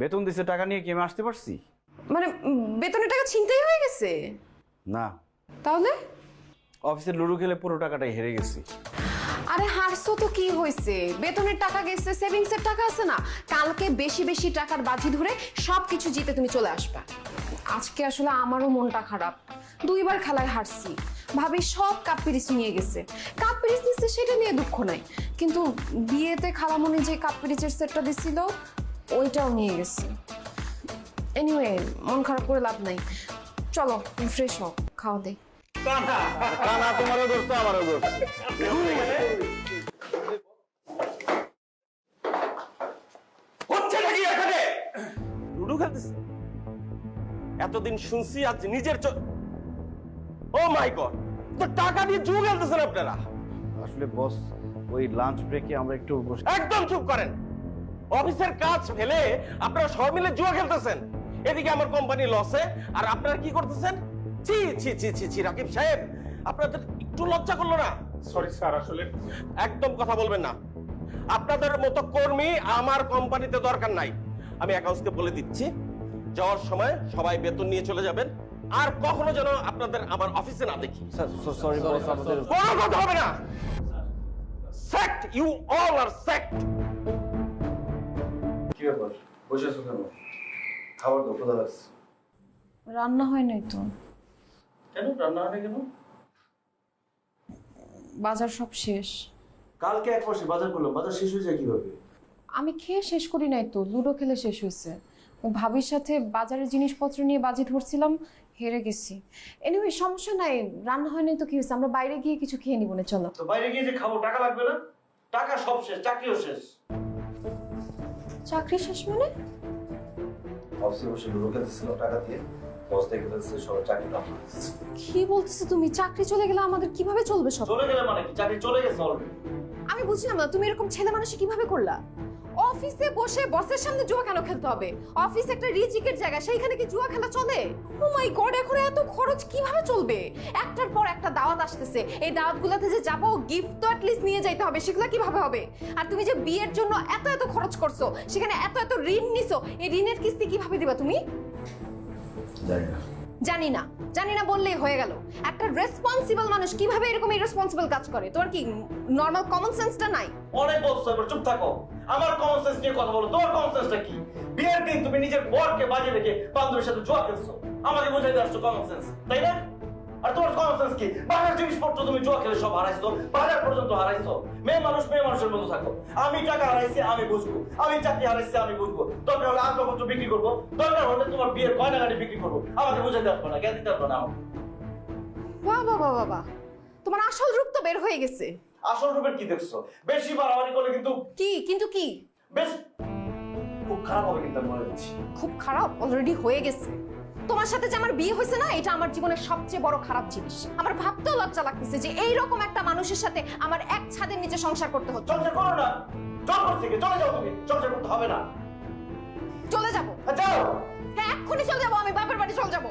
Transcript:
বেতন দিছে টাকা নিয়ে কি আমি আসতে পারছি? মানে বেতনের টাকা ছিনতাই হয়ে গেছে? না, তাহলে? অফিসে লুডো খেলে পুরো টাকাটাই হেরে গেছি। আরে হারছো তো কি হয়েছে, বেতনের টাকা গেছে, সেভিংসের টাকা আছে না, কালকে বেশি বেশি টাকার বাজি ধরে সবকিছু জিতে তুমি চলে আসবে। আজকে আসলে আমারও মনটা খারাপ, 2বার খেলায় হারছি, ভাবি সব কাপ পিরিচ নিয়ে গেছে। কাপ পিরিচ নিচ্ছে সেটা নিয়ে দুঃখ নাই, কিন্তু বিয়েতে খালামণি যে কাপ পিরিচের সেটটা দিছিল ওইটাও নিয়ে গেছে। এনিওয়ে, মন খারাপ করে লাভ নাই, চলো ফ্রেশ হও, খাওয়া দেই। কানা তোমারও ধরতো আমারও ধরতো। হচ্ছে নাকি এখানে লুডো খেলতেছে? এতদিন শুনছি, আজ নিজের ও মাই গড, তো টাকা দিয়ে জুয়া খেলতেছেন আপনারা? আসলে বস, ওই লাঞ্চ ব্রেকে আমরা একটু বসে। একদম চুপ করেন। অফিসের কাজ ফেলে আপনারা সবাই মিলে জুয়া খেলতেছেন। এদিকে আমার কোম্পানি লসে, আর আপনারা কি করতেছেন? ছি ছি ছি ছি ছি, রাকিব সাহেব, আপনাদের একটু লজ্জা করলো না? সরি স্যার, আসলে একদম কথা বলবেন না। আপনাদের মতো কর্মী আমার কোম্পানিতে দরকার নাই। আমি অ্যাকাউন্টসকে বলে দিচ্ছি, যাওয়ার সময় সবাই বেতন নিয়ে চলে যাবেন, আর কখনো যেন আপনাদের আমার অফিসে না দেখি। স্যার সরি বস, আমাদের কোনো কথা হবে না। Sect, you all are sect. কি ব্যাপার, বসে আছো কেন? খাবার দাও, ক্ষুধা লাগছে। রান্না হয় নাই তো। কেন রান্না হয় না কেন? বাজার সব শেষ। কালকে এক মাসে বাজার করলাম, বাজার শেষ হয়ে যায় কিভাবে? আমি খেয়ে শেষ করি নাই তো, লুডো খেলে শেষ হয়েছে। ওই ভাবির সাথে বাজারের জিনিসপত্র নিয়ে বাজি ধরছিলাম, হেরে গেছি। এনিওয়ে সমস্যা নাই, রান্না হয় নাই তো কি হয়েছে, আমরা বাইরে গিয়ে কিছু খেয়ে নিব না, চলো। তো বাইরে গিয়ে যে খাবো, টাকা লাগবে না? টাকা সব শেষ, চাকরিও শেষ। চাকরি শেষ মানে? অফিসে বসে লুডো খেলতেছিলাম টাকা দিয়ে, বস দেখে ফেলছে, সবাই চাকরিটা আমার। কি বলতেছো তুমি? চাকরি চলে গেলে আমাদের কিভাবে চলবে সব? চলে গেলে মানে কি? চাকরি চলে গেছে অলরেডি। আমি বুঝলাম না, তুমি এরকম ছেলে মানুষে কিভাবে করলা? অফিসে বসে বসের সামনে জুয়া কেন খেলতে হবে? অফিস একটা রিজিকের জায়গা, সেইখানে কি জুয়া খেলা চলে? ও মাই গড, এখন এত খরচ কিভাবে চলবে? একটার পর একটা দাওয়াত আসতেছে, এই দাওয়াতগুলোতে যে যাবো, গিফট তো অ্যাটলিস্ট নিয়ে যাইতে হবে, সেগুলো কিভাবে হবে? আর তুমি যে বিয়ের জন্য এত এত খরচ করছো, সেখানে এত এত ঋণ নিছো, এই ঋণের কিস্তি কিভাবে দিবা তুমি? জানি না। জানি না, জানি না বললেই হয়ে গেল। একটা রেসপন্সিবল মানুষ কিভাবে এরকম ইররেসপন্সিবল কাজ করে? তোমার কি নর্মাল কমন সেন্সটা নাই? অনেক বলছো, এবার চুপ থাকো। আমার কমন সেন্স নিয়ে কথা বলো। তোমার কমন সেন্সটা কি? বিয়ের দিন তুমি নিজের বরকে বাজে রেখে বান্ধবীর সাথে জুয়া খেলছো, আমাকে বুঝাইতে আসছো কমন সেন্স, তাই না? আর তোমার কমন সেন্স কি? বাজার জিনিসপত্র তুমি জুয়া খেলে সব হারাইছো, বাজার পর্যন্ত হারাইছো। মেয়ে মানুষ মেয়ে মানুষের মতো থাকো। আমি টাকা হারাইছি আমি বুঝবো, আমি চাকরি হারাইছি আমি বুঝবো। দরকার হলে আসবাবপত্র বিক্রি করবো, দরকার হলে তোমার বিয়ের গয়নাগাড়ি বিক্রি করবো। আমাকে বুঝাইতে আসবো না, জ্ঞান দিতে আসবো না আমাকে। বাহ বাহ বাহ বাহ বাহ, তোমার আসল রূপ তো বের হয়ে গেছে। আসল রূপের কি দেখছো? বেশি বাড়াবাড়ি করলে কিন্তু কি কিন্তু কি? বেশ খুব খারাপ হবে কিন্তু, আমি বলে দিচ্ছি। খুব খারাপ অলরেডি হয়ে গেছে। তোমার সাথে যে আমার বিয়ে হয়েছে না, এটা আমার জীবনের সবচেয়ে বড় খারাপ জিনিস। আমার ভাবতেও লজ্জা লাগতেছে যে এইরকম একটা মানুষের সাথে আমার এক ছাদের নিচে সংসার করতে হচ্ছে। সংসার করো না, জঙ্গল থেকে চলে যাও। তুমি সংসার করতে হবে না, চলে যাব। যাও। হ্যাঁ, এক্ষুনি চলে যাবো, আমি বাপের বাড়ি চলে যাবো।